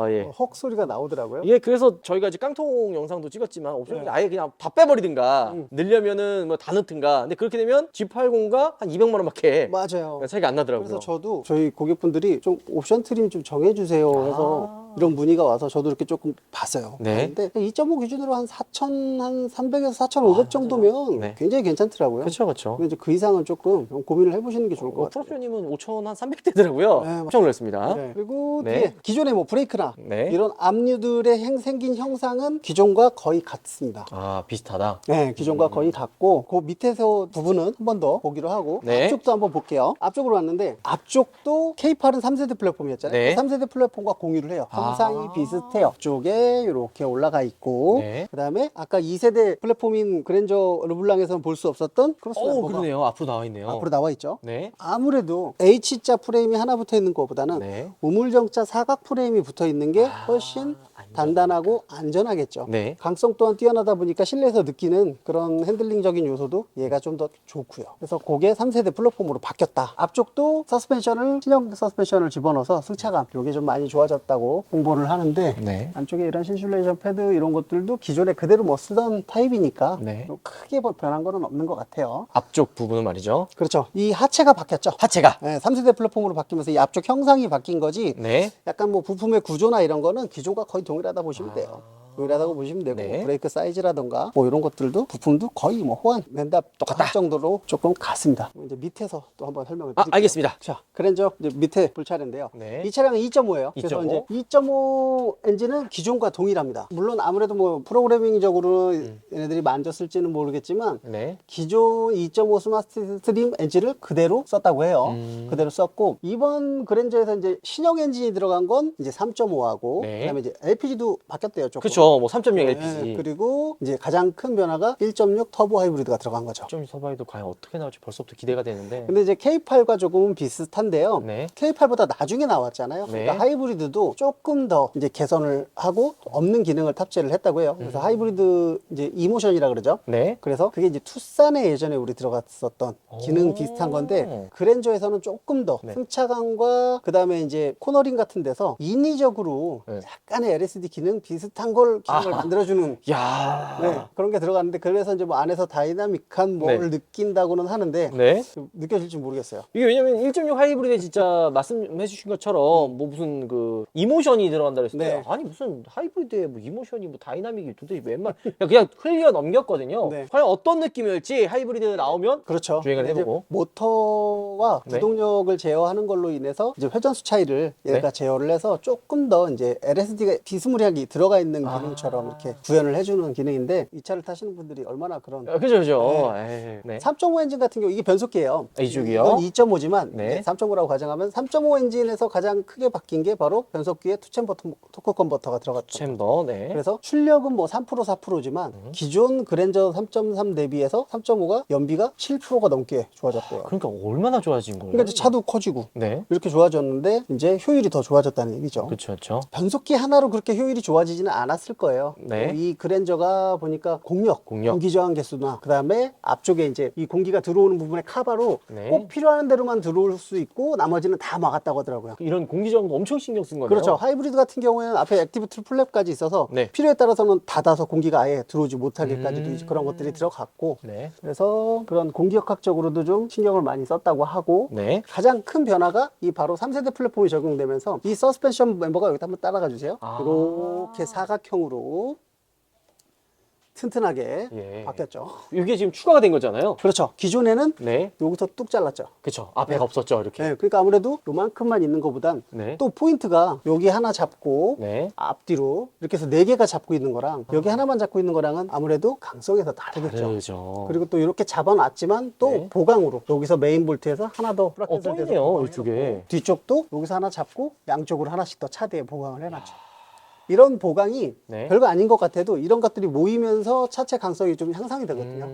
예. 헉 소리가 나오더라고요. 예, 그래서 저희가 이제 깡통 영상도 찍었지만 옵션을 아예 그냥 다 빼버리든가 넣으려면은 뭐 다 넣든가. 근데 그렇게 되면 G80과 한 200만 원밖에 맞아요. 차이가 안 나더라고요. 그래서 저도 저희 고객분들이 좀 옵션 트림 좀 정해주세요 해서 이런 문의가 와서 저도 이렇게 조금 봤어요. 네. 근데 2.5 기준으로 한 4,300에서 4,500 정도면 네. 굉장히 괜찮더라고요. 그렇죠. 근데 이제 그 이상은 조금 고민을 해보시는 게 좋을 것 같아요. 프로표님은 5천 한 300대더라고요. 네, 깜짝 놀랐습니다. 네. 그리고 네. 뒤에 기존의 뭐 브레이크나 네. 이런 압류들의 생긴 형상은 기존과 거의 같습니다. 비슷하다. 네, 기존과 거의 같고 그 밑에서 부분은 한 번 더 보기로 하고 네. 앞쪽도 한번 볼게요. 앞쪽으로 왔는데 앞쪽도 K8은 3세대 플랫폼이었잖아요. 네. 3세대 플랫폼과 공유를 해요. 형상이 비슷해요. 앞쪽에 이렇게 올라가 있고 네. 그다음에 아까 2세대 플랫폼인 그랜저 르블랑에서는 볼 수 없었던 크로스오버가 그러네요. 앞으로 나와 있네요. 앞으로 나와 있죠. 네. 아무래도 H자 프레임이 하나 붙어 있는 것보다는 네. 우물정자 사각 프레임이 붙어 있는 게 훨씬 단단하고 안전하겠죠. 네. 강성 또한 뛰어나다 보니까 실내에서 느끼는 그런 핸들링적인 요소도 얘가 좀 더 좋고요. 그래서 그게 3세대 플랫폼으로 바뀌었다. 앞쪽도 서스펜션을 신형 서스펜션을 집어넣어서 승차감 요게 좀 많이 좋아졌다고 홍보를 하는데 네. 안쪽에 이런 신슐레이션 패드 이런 것들도 기존에 그대로 뭐 쓰던 타입이니까 네. 크게 뭐 변한 거는 없는 것 같아요. 앞쪽 부분은 말이죠. 그렇죠. 이 하체가 바뀌었죠. 하체가. 네, 3세대 플랫폼으로 바뀌면서 이 앞쪽 형상이 바뀐 거지. 네. 약간 뭐 부품의 구조나 이런 거는 기존과 거의 동일하다 보시면 돼요. 동일하다고 보시면 되고 네. 브레이크 사이즈라던가 뭐 이런 것들도 부품도 거의 뭐 호환 맨답 똑같다 정도로 조금 같습니다. 이제 밑에서 또 한번 설명을 드릴게요. 알겠습니다. 자, 그랜저 이제 밑에 볼 차례인데요. 네. 이 차량은 2.5예요. 그래서 2.5. 이제 2.5 엔진은 기존과 동일합니다. 물론 아무래도 뭐 프로그래밍적으로 얘네들이 만졌을지는 모르겠지만 네. 기존 2.5 스마트 스트림 엔진을 그대로 썼다고 해요. 그대로 썼고 이번 그랜저에서 이제 신형 엔진이 들어간 건 이제 3.5하고 네. 그다음에 이제 LPG도 바뀌었대요. 조금. 그렇죠. 뭐 3.0 LPG. 네, 그리고 이제 가장 큰 변화가 1.6 터보 하이브리드가 들어간 거죠. 좀 서바이도 과연 어떻게 나올지 벌써부터 기대가 되는데. 근데 이제 K8과 조금은 비슷한데요. 네. K8보다 나중에 나왔잖아요. 네. 그러니까 하이브리드도 조금 더 이제 개선을 하고 없는 기능을 탑재를 했다고 해요. 그래서 하이브리드 이제 이모션이라 그러죠. 네. 그래서 그게 이제 투싼에 예전에 우리 들어갔었던 기능 비슷한 건데 그랜저에서는 조금 더 네. 승차감과 그다음에 이제 코너링 같은 데서 인위적으로 네. 약간의 LSD 기능을 기능을 만들어주는 야. 네, 그런 게 들어갔는데 그래서 이제 뭐 안에서 다이나믹한 뭐를 느낀다고는 하는데 네. 좀 느껴질지 모르겠어요. 이게 왜냐면 1.6 하이브리드에 진짜 말씀해 주신 것처럼 뭐 무슨 그 이모션이 들어간다 그랬을 때 네. 아니 무슨 하이브리드에 뭐 이모션이 뭐 다이나믹이 도대체 웬만 그냥 흘려 넘겼거든요. 네. 과연 어떤 느낌일지 하이브리드 나오면 그렇죠. 주행을 이제 해보고. 모터와 네. 구동력을 제어하는 걸로 인해서 이제 회전수 차이를 얘가 네. 제어를 해서 조금 더 이제 LSD가 비스무리하게 들어가 있는 기능처럼 이렇게 구현을 해주는 기능인데 이 차를 타시는 분들이 얼마나 그런 그죠. 네. 3.5 엔진 같은 경우 이게 변속기예요. 이쪽이요? 이건 2.5지만 네. 3.5라고 가정하면 3.5 엔진에서 가장 크게 바뀐 게 바로 변속기에 투챔버 토크 컨버터가 들어갔죠. 챔버. 네. 그래서 출력은 뭐 3% 4%지만 기존 그랜저 3.3 대비해서 3.5가 연비가 7%가 넘게 좋아졌대요. 그러니까 얼마나 좋아진 거예요? 그러니까 이제 차도 커지고 네. 이렇게 좋아졌는데 이제 효율이 더 좋아졌다는 얘기죠. 그렇죠. 변속기 하나로 그렇게 효율이 좋아지지는 않았을 아실 거예요. 네. 이 그랜저가 보니까 공력, 공력. 공기 저항 개수나 그다음에 앞쪽에 이제 이 공기가 들어오는 부분에 카바로 네. 꼭 필요한 대로만 들어올 수 있고 나머지는 다 막았다고 하더라고요. 이런 공기저항도 엄청 신경 쓴 거네요. 그렇죠. 하이브리드 같은 경우에는 앞에 액티브 트루 플랩까지 있어서 네. 필요에 따라서는 닫아서 공기가 아예 들어오지 못하게까지도 이제 그런 것들이 들어갔고 네. 그래서 그런 공기역학적으로도 좀 신경을 많이 썼다고 하고 네. 가장 큰 변화가 이 바로 3세대 플랫폼이 적용되면서 이 서스펜션 멤버가 여기다 한번 따라가 주세요. 아. 이렇게 사각형으로 튼튼하게 예. 바뀌었죠. 이게 지금 추가가 된 거잖아요. 그렇죠. 기존에는 네. 여기서 뚝 잘랐죠. 그쵸. 앞에가 없었죠. 이렇게. 네, 그러니까 아무래도 요만큼만 있는 것보단 네. 또 포인트가 여기 하나 잡고 네. 앞뒤로 이렇게 해서 4개가 잡고 있는 거랑 여기 하나만 잡고 있는 거랑은 아무래도 강성에서 다르겠죠. 다르죠. 그리고 또 이렇게 잡아놨지만 또 네. 보강으로 여기서 메인 볼트에서 하나 더 플러스 보이네요, 이쪽에. 뒤쪽도 여기서 하나 잡고 양쪽으로 하나씩 더 차대에 보강을 해놨죠. 이런 보강이 네. 별거 아닌 것 같아도 이런 것들이 모이면서 차체 강성이 좀 향상이 되거든요.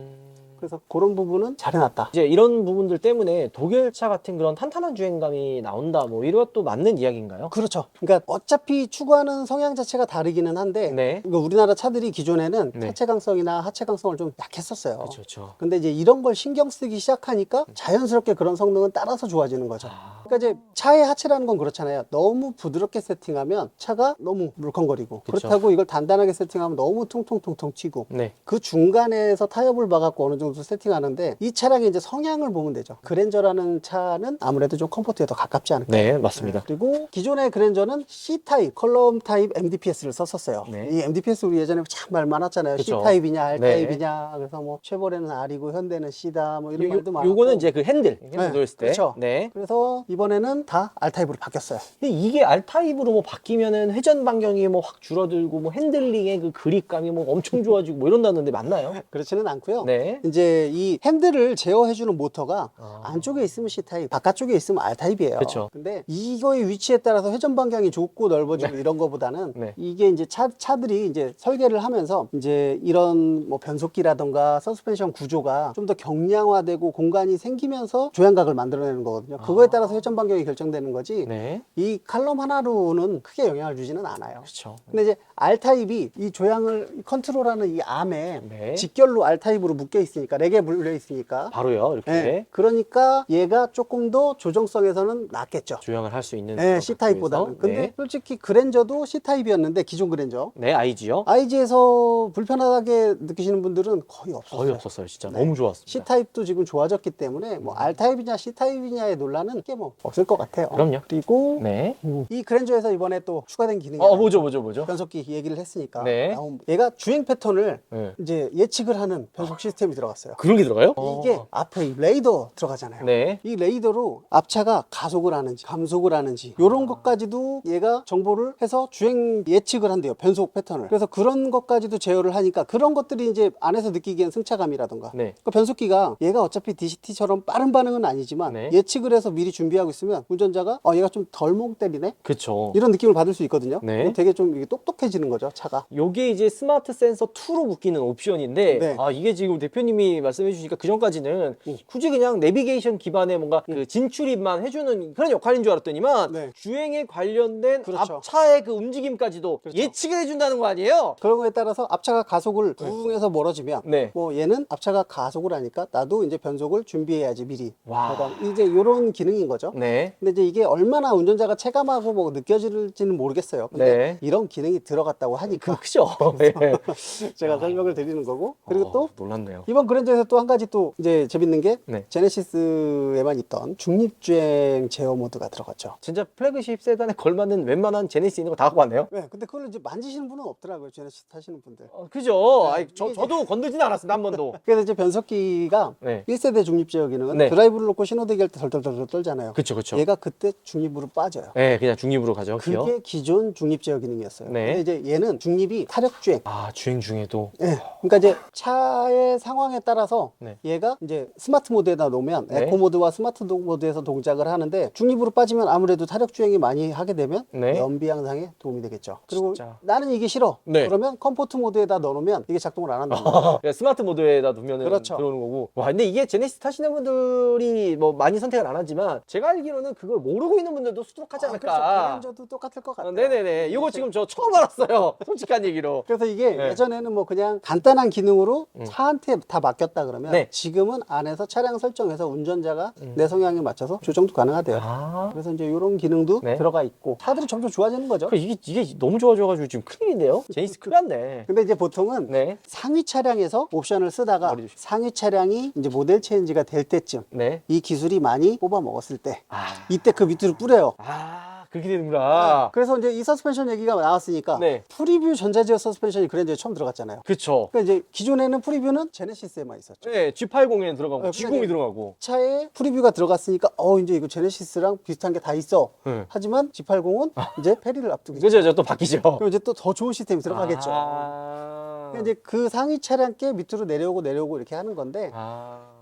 그래서 그런 부분은 잘 해놨다. 이제 이런 부분들 때문에 독일차 같은 그런 탄탄한 주행감이 나온다, 뭐 이것도 맞는 이야기인가요? 그렇죠. 그러니까 어차피 추구하는 성향 자체가 다르기는 한데 네. 그러니까 우리나라 차들이 기존에는 네. 차체 강성이나 하체 강성을 좀 약했었어요. 그렇죠. 근데 이제 이런 걸 신경 쓰기 시작하니까 자연스럽게 그런 성능은 따라서 좋아지는 거죠. 그러니까 이제 차의 하체라는 건 그렇잖아요. 너무 부드럽게 세팅하면 차가 너무 물컹거리고 그쵸. 그렇다고 이걸 단단하게 세팅하면 너무 퉁퉁퉁퉁 튀고 네. 그 중간에서 타협을 봐갖고 어느 정도 세팅하는데 이 차량의 이제 성향을 보면 되죠. 그랜저라는 차는 아무래도 좀 컴포트에 더 가깝지 않을까. 네, 맞습니다. 그리고 기존의 그랜저는 C타입, 컬럼 타입 MDPS를 썼었어요. 네. 이 MDPS 우리 예전에 참 말 많았잖아요. 그쵸. C타입이냐, 네. R타입이냐. 그래서 뭐 쉐보레는 R이고 현대는 C다. 뭐 이런 말도 많고. 요거는 이제 그 핸들 네, 돌렸을 때. 그렇죠. 네. 그래서 이번에는 다 R타입으로 바뀌었어요. 근데 이게 R타입으로 뭐 바뀌면은 회전 반경이 뭐 확 줄어들고 뭐 핸들링의 그 그립감이 뭐 엄청 좋아지고 뭐 이런다는데 맞나요? 그렇지는 않고요. 네. 이제 이 핸들을 제어해주는 모터가 아. 안쪽에 있으면 C타입, 바깥쪽에 있으면 R타입이에요. 그쵸. 근데 이거의 위치에 따라서 회전 반경이 좁고 넓어지고 이런 거보다는 네. 이게 이제 차들이 이제 설계를 하면서 이제 이런 뭐 변속기라던가 서스펜션 구조가 좀 더 경량화되고 공간이 생기면서 조향각을 만들어내는 거거든요. 그거에 따라서 회전 반경이 결정되는 거지. 네. 이 칼럼 하나로는 크게 영향을 주지는 않아요. 그렇죠. 근데 이제 R타입이 이 조향을 컨트롤하는 이 암에 네. 직결로 R타입으로 묶여 있으니까 4개 물려 있으니까 바로요, 이렇게 네. 그러니까 얘가 조금 더 조정성에서는 낫겠죠. 조향을 할 수 있는 네, 것 C타입보다는. 같기 위해서. 근데 네. 솔직히 그랜저도 C타입이었는데 기존 그랜저 네, IG요. IG에서 불편하게 느끼시는 분들은 거의 없었어요. 거의 없었어요, 진짜. 네. 너무 좋았습니다. C타입도 지금 좋아졌기 때문에 뭐 R타입이냐 C타입이냐의 논란은 크게 뭐 없을 것 같아요. 그럼요. 그리고 네. 이 그랜저에서 이번에 또 추가된 기능이 뭐죠? 변속기 얘기를 했으니까 네. 얘가 주행 패턴을 네. 이제 예측을 하는 변속 시스템이 들어갔어요. 그런 게 들어가요? 이게 앞에 이 레이더 들어가잖아요. 네. 이 레이더로 앞차가 가속을 하는지 감속을 하는지 이런 것까지도 얘가 정보를 해서 주행 예측을 한대요. 변속 패턴을. 그래서 그런 것까지도 제어를 하니까 그런 것들이 이제 안에서 느끼기엔 승차감이라던가 네. 그 변속기가 얘가 어차피 DCT처럼 빠른 반응은 아니지만 네. 예측을 해서 미리 준비하고 있으면 운전자가 얘가 좀 덜 멍 때리네 그쵸. 이런 느낌을 받을 수 있거든요. 네. 되게 좀 이게 똑똑해지는 거죠, 차가. 요게 이제 스마트 센서 2로 묶이는 옵션인데 네. 이게 지금 대표님이 말씀해 주시니까 그 전까지는 굳이 그냥 내비게이션 기반의 뭔가 그 진출입만 해주는 그런 역할인 줄 알았더니만 네. 주행에 관련된 그렇죠. 앞차의 그 움직임까지도 그렇죠. 예측을 해준다는 거 아니에요? 그런 거에 따라서 앞차가 가속을 붕해서 멀어지면 네. 뭐 얘는 앞차가 가속을 하니까 나도 이제 변속을 준비해야지 미리. 와. 그러니까 이제 이런 기능인 거죠. 네. 근데 이제 이게 얼마나 운전자가 체감하고 뭐 느껴질지는 모르겠어요. 근데 네. 이런 기능이 들어갔다고 하니까 크죠. 네. 제가 설명을 드리는 거고. 그리고 또 놀랐네요. 이번 그랜저에서 또 한 가지 또 이제 재밌는 게 네. 제네시스에만 있던 중립주행 제어 모드가 들어갔죠. 진짜 플래그십 세단에 걸맞는 웬만한 제네시스 있는 거 다 갖고 왔네요. 네, 근데 그걸 이제 만지시는 분은 없더라고요. 제네시스 타시는 분들. 그죠. 네, 아니, 이게 저도 건들지는 않았습니다, 한 번도. 그래서 이제 변속기가 네. 1세대 중립제어 기능은 네. 드라이브를 놓고 신호대기 할 때 덜덜덜 떨잖아요. 그쵸, 그쵸. 얘가 그때 중립으로 빠져요. 네, 그냥 중립으로 가죠. 기어. 그게 기존 중립제어 기능이었어요. 네. 근데 이제 얘는 중립이 타력주행. 주행 중에도. 예. 그러니까 이제 차의 상황에 차량에 따라서 네. 얘가 이제 스마트 모드에다 놓으면 네. 에코 모드와 스마트 모드에서 동작을 하는데 중립으로 빠지면 아무래도 타력 주행이 많이 하게 되면 네. 연비 향상에 도움이 되겠죠. 그리고 진짜. 나는 이게 싫어. 네. 그러면 컴포트 모드에다 넣어놓으면 이게 작동을 안 한다는 거예요. 스마트 모드에다 두면 그렇죠. 들어오는 거고. 와, 근데 이게 제네시스 타시는 분들이 뭐 많이 선택을 안 하지만 제가 알기로는 그걸 모르고 있는 분들도 수두룩하지 않을까. 그렇죠. 저도 똑같을 것 같아요. 네네네. 이거 지금 저 처음 알았어요. 솔직한 얘기로. 그래서 이게 네. 예전에는 뭐 그냥 간단한 기능으로 차한테 다 맡겼다 그러면 네. 지금은 안에서 차량 설정해서 운전자가 내 성향에 맞춰서 조정도 가능하대요. 아. 그래서 이제 이런 기능도 네. 들어가 있고 차들이 점점 좋아지는 거죠. 이게 너무 좋아져가지고 지금 큰일인데요? 제니스 큰일 났네. 근데 이제 보통은 네. 상위 차량에서 옵션을 쓰다가 머리 조심. 상위 차량이 이제 모델 체인지가 될 때쯤 네. 이 기술이 많이 뽑아 먹었을 때 아. 이때 그 밑으로 뿌려요. 그렇게 되는구나. 그래서 이제 이 서스펜션 얘기가 나왔으니까 네. 프리뷰 전자제어 서스펜션이 그랜저에 처음 들어갔잖아요. 그쵸. 그러니까 이제 기존에는 프리뷰는 제네시스에만 있었죠. 네, G80에는 들어가고, 네, G0이 근데 들어가고. 차에 프리뷰가 들어갔으니까 이제 이거 제네시스랑 비슷한 게 다 있어. 네. 하지만 G80은 이제 페리를 앞두고 있죠. 그죠, 또 바뀌죠. 그럼 이제 또 더 좋은 시스템이 들어가겠죠. 그러니까 이제 그 상위 차량께 밑으로 내려오고 이렇게 하는 건데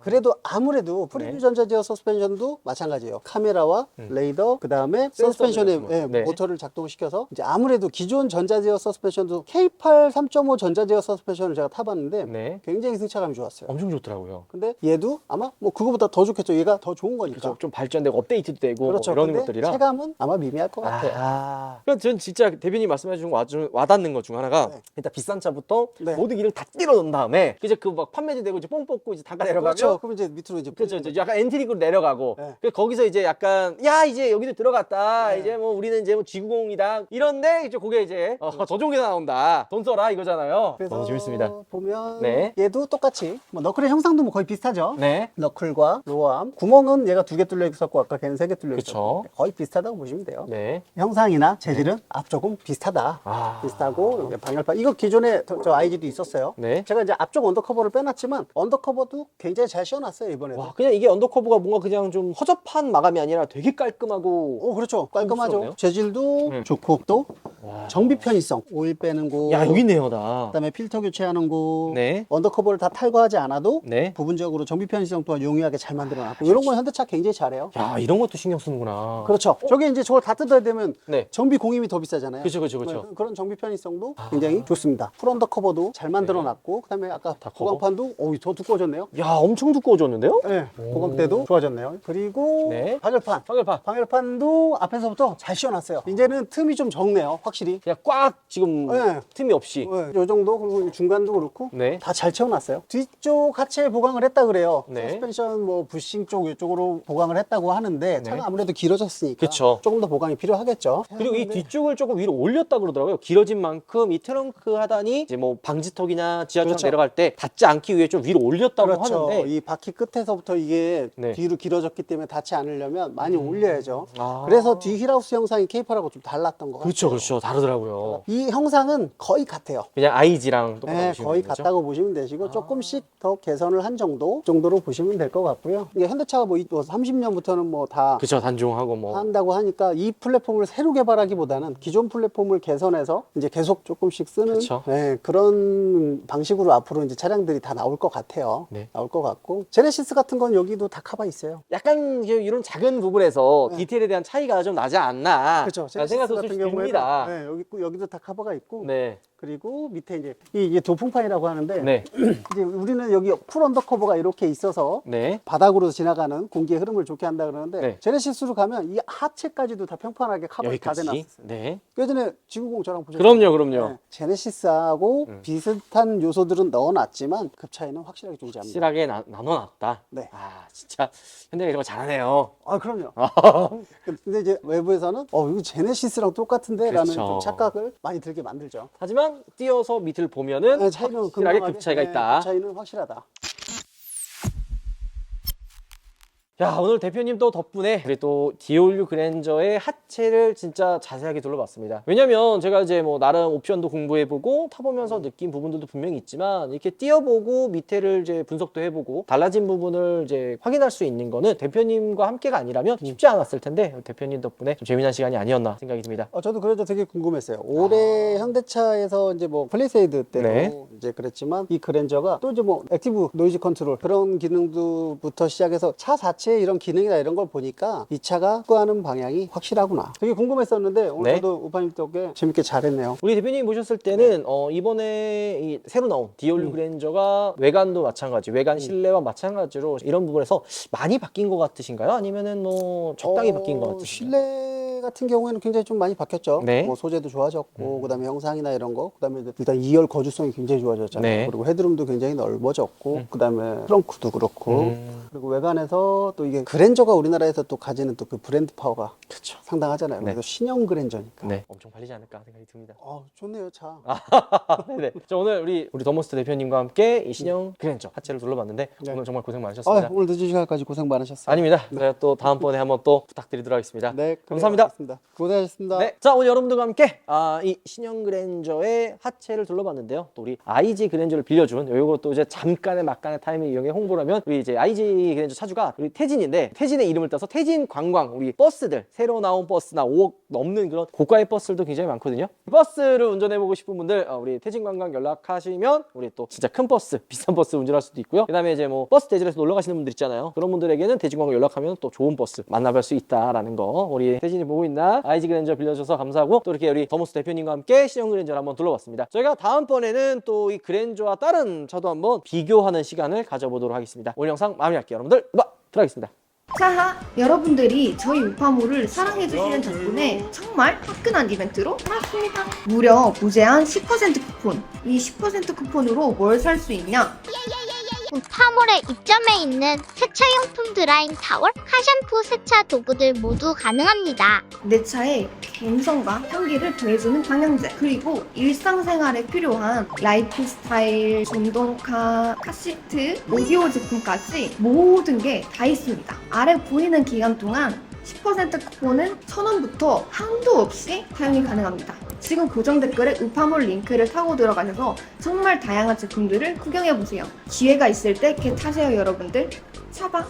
그래도 아무래도 프리뷰 네. 전자제어 서스펜션도 마찬가지예요. 카메라와 레이더 그다음에 서스펜션에 네. 모터를 작동시켜서 이제 아무래도 기존 전자제어 서스펜션도 K8 3.5 전자제어 서스펜션을 제가 타봤는데 네. 굉장히 승차감이 좋았어요. 엄청 좋더라고요. 근데 얘도 아마 뭐 그거보다 더 좋겠죠. 얘가 더 좋은 거니까. 그죠. 좀 발전되고 업데이트도 되고 그렇죠. 뭐 이런 근데 것들이라. 체감은 아마 미미할 것 같아요. 그러니까 전 진짜 대표님 말씀해 주신 거 와닿는 것 중 하나가 네. 일단 비싼 차부터 네. 모든 길을 다 뚫어 놓은 다음에 이제 그 막 판매지 되고 이제 뽕 뽑고 이제 단가 내려가면 그렇죠. 그럼 이제 밑으로 이제 그렇죠. 이제 약간 엔트리그로 내려가고 네. 그래서 거기서 이제 약간 야 이제 여기도 들어갔다. 이제 뭐 우리는 이제 뭐 G90이다. 이런데 이제 그게 이제 저종이 나온다. 돈 써라 이거잖아요. 그래서 너무 재밌습니다. 보면 네. 얘도 똑같이 뭐 너클의 형상도 뭐 거의 비슷하죠. 네. 너클과 로어암 구멍은 얘가 2개 뚫려 있었고 아까 걔는 3개 뚫려 그쵸. 있었고 거의 비슷하다고 보시면 돼요. 네. 형상이나 재질은 앞쪽은 비슷하다. 비슷하고 여기 방열판 이거 기존에 저 IG도 있었어요. 네. 제가 이제 앞쪽 언더커버를 빼놨지만 언더커버도 굉장히 잘 씌워놨어요 이번에도. 와 그냥 이게 언더커버가 뭔가 그냥 좀 허접한 마감이 아니라 되게 깔끔하고 그렇죠. 깔끔하죠. 고급스럽네요. 재질도 네. 좋고 또 정비 편의성 오일 빼는 곳. 야 여기 있네요 다. 그다음에 필터 교체하는 곳. 네. 언더커버를 다 탈거하지 않아도 네. 부분적으로 정비 편의성 또한 용이하게 잘 만들어놨고 이런 건 현대차 굉장히 잘해요. 야 이런 것도 신경 쓰는구나. 그렇죠. 저게 이제 저걸 다 뜯어야 되면 네. 정비 공임이 더 비싸잖아요. 그쵸. 네, 그런 정비 편의성도 굉장히 좋습니다. 풀 언더커버도 잘 만들어놨고 그다음에 아까 보강판도 더 두꺼워졌네요. 야 엄청 두꺼워졌는데요? 네, 보강대도 좋아졌네요. 그리고 네. 방열판. 방열판도 앞에서부터 잘 씌워놨어요. 이제는 틈이 좀 적네요, 확실히. 그냥 꽉 지금 네. 틈이 없이. 네, 요 정도 그리고 중간도 그렇고 네. 다 잘 채워놨어요. 뒤쪽 하체 보강을 했다 그래요. 네. 서스펜션 뭐 부싱 쪽 이쪽으로 보강을 했다고 하는데 차가 아무래도 길어졌으니까 그쵸. 조금 더 보강이 필요하겠죠. 그리고 이 근데 뒤쪽을 조금 위로 올렸다 그러더라고요. 길어진 만큼 이 트렁크 하단이 이제 뭐 방지턱이나 지하철 그렇죠. 내려갈 때 닿지 않기 위해 좀 위로 올렸다고 그렇죠. 하는데 이 바퀴 끝에서부터 이게 네. 뒤로 길어졌기 때문에 닿지 않으려면 많이 올려야죠. 아. 그래서 뒤 힐하우스 형상이 K8하고 좀 달랐던 것 같아요. 그렇죠. 다르더라고요. 이 형상은 거의 같아요. 그냥 IG랑 똑같다고 네, 보시면 거의 되는 거죠? 같다고 보시면 되시고 조금씩 더 개선을 한 정도로 보시면 될 것 같고요. 이게 현대차가 뭐 30년부터는 뭐 다 그쵸. 단종하고 뭐. 한다고 하니까 이 플랫폼을 새로 개발하기보다는 기존 플랫폼을 개선해서 이제 계속 조금씩 쓰는 그쵸. 네, 그런 방식으로 앞으로 이제 차량들이 다 나올 것 같아요. 네. 나올 것 같고 제네시스 같은 건 여기도 다 카바 있어요. 약간 이런 작은 부분에서 디테일에 대한 차이가 좀 나지 않나. 그렇죠. 라는 생각도 솔직히 듭니다. 네, 여기도 다 카바가 있고 네. 그리고 밑에 이제 이게 도풍판이라고 하는데 네. 이제 우리는 여기 풀 언더커버가 이렇게 있어서 네. 바닥으로 지나가는 공기의 흐름을 좋게 한다 그러는데 네. 제네시스로 가면 이 하체까지도 다 평판하게 카바가 다 여기까지. 돼놨어요. 네. 예전에 G90 저랑 보셨죠? 그럼요. 네, 제네시스하고 비슷한 요소들은 넣어놨지만 급 차이는 확실하게 존재합니다. 확실하게 나눠놨다. 네. 아, 진짜 현대가 이런 거 잘하네요. 아 그럼요. 근데 이제 외부에서는 이거 제네시스랑 똑같은데 라는 그렇죠. 좀 착각을 많이 들게 만들죠. 하지만 띄어서 밑을 보면은 네, 차이는 확실하게 금방하게, 급 차이가 네, 있다. 급 차이는 확실하다. 야, 오늘 대표님 또 덕분에 우리 또 디올류 그랜저의 하체를 진짜 자세하게 둘러봤습니다. 왜냐면 제가 이제 뭐 나름 옵션도 공부해보고 타보면서 느낀 부분들도 분명히 있지만 이렇게 띄워보고 밑에를 이제 분석도 해보고 달라진 부분을 이제 확인할 수 있는 거는 대표님과 함께가 아니라면 쉽지 않았을 텐데 대표님 덕분에 좀 재미난 시간이 아니었나 생각이 듭니다. 저도 그래도 되게 궁금했어요. 올해 현대차에서 이제 뭐 플리세이드 때도 네. 이제 그랬지만 이 그랜저가 또 이제 뭐 액티브 노이즈 컨트롤 그런 기능부터 시작해서 차 자체의 이런 기능이나 이런 걸 보니까 이 차가 추구하는 방향이 확실하구나. 되게 궁금했었는데 오늘 네. 저도 우파님 덕에 재밌게 잘했네요. 우리 대표님 모셨을 때는 이번에 이 새로 나온 디올류 그랜저가 외관도 마찬가지, 외관 실내와 마찬가지로 이런 부분에서 많이 바뀐 것 같으신가요? 아니면은 뭐 적당히 바뀐 것 같으신가요? 실내 같은 경우에는 굉장히 좀 많이 바뀌었죠. 네. 뭐 소재도 좋아졌고, 그다음에 형상이나 이런 거, 그다음에 일단 2열 거주성이 굉장히 좋아졌잖아요. 네. 그리고 헤드룸도 굉장히 넓어졌고, 그다음에 트렁크도 그렇고, 그리고 외관에서 또 이게 그랜저가 우리나라에서 또 가지는 또 그 브랜드 파워가 그렇죠. 상당하잖아요. 네. 그래서 신형 그랜저니까. 네, 엄청 팔리지 않을까 생각이 듭니다. 좋네요, 차. 네네. 자, 오늘 우리 더머스트 대표님과 함께 이 신형 그랜저 하체를 둘러봤는데 네. 오늘 정말 고생 많으셨습니다. 오늘 늦은 시간까지 고생 많으셨어요. 아닙니다. 제가 또 다음번에 한번 또 부탁드리도록 하겠습니다. 네, 그래요. 감사합니다. 알겠습니다. 고생하셨습니다. 네, 자 오늘 여러분들과 함께 이 신형 그랜저의 하체를 둘러봤는데요. 또 우리 IG 그랜저를 빌려준 요것도 이제 잠깐의 막간의 타이밍 이용해 홍보를 하면 우리 이제 IG 그랜저 차주가 우리 태진인데 태진의 이름을 따서 태진 관광 우리 버스들 새로 나온 버스나 5억 넘는 그런 고가의 버스들도 굉장히 많거든요. 버스를 운전해보고 싶은 분들 우리 태진 관광 연락하시면 우리 또 진짜 큰 버스 비싼 버스 운전할 수도 있고요. 그다음에 이제 뭐 버스 대절에서 놀러 가시는 분들 있잖아요. 그런 분들에게는 태진 관광 연락하면 또 좋은 버스 만나볼 수 있다라는 거 우리 태진이 보고 있나 IG 그랜저 빌려줘서 감사하고 또 이렇게 우리 더머스 대표님과 함께 신형 그랜저를 한번 둘러봤습니다. 저희가 다음번에는 또 이 그랜저와 다른 차도 한번 비교하는 시간을 가져보도록 하겠습니다. 오늘 영상 마무리할게요. 여러분들 들어가겠습니다. 자, 여러분들이 저희 우파모를 사랑해주시는 덕분에 정말 화끈한 이벤트로 돌아왔습니다. 무려 무제한 10% 쿠폰. 이 10% 쿠폰으로 뭘 살 수 있냐? 우파몰에 입점해 있는 세차용품 드라잉 타월, 카샴푸 세차 도구들 모두 가능합니다. 내 차의 감성과 향기를 더해주는 방향제, 그리고 일상생활에 필요한 라이프 스타일, 전동카, 카시트, 오디오 제품까지 모든 게 다 있습니다. 아래 보이는 기간 동안 10% 쿠폰은 1,000원부터 한도 없이 사용이 가능합니다. 지금 고정 댓글에 우파몰 링크를 타고 들어가셔서 정말 다양한 제품들을 구경해보세요. 기회가 있을 때 개 타세요, 여러분들. 차박!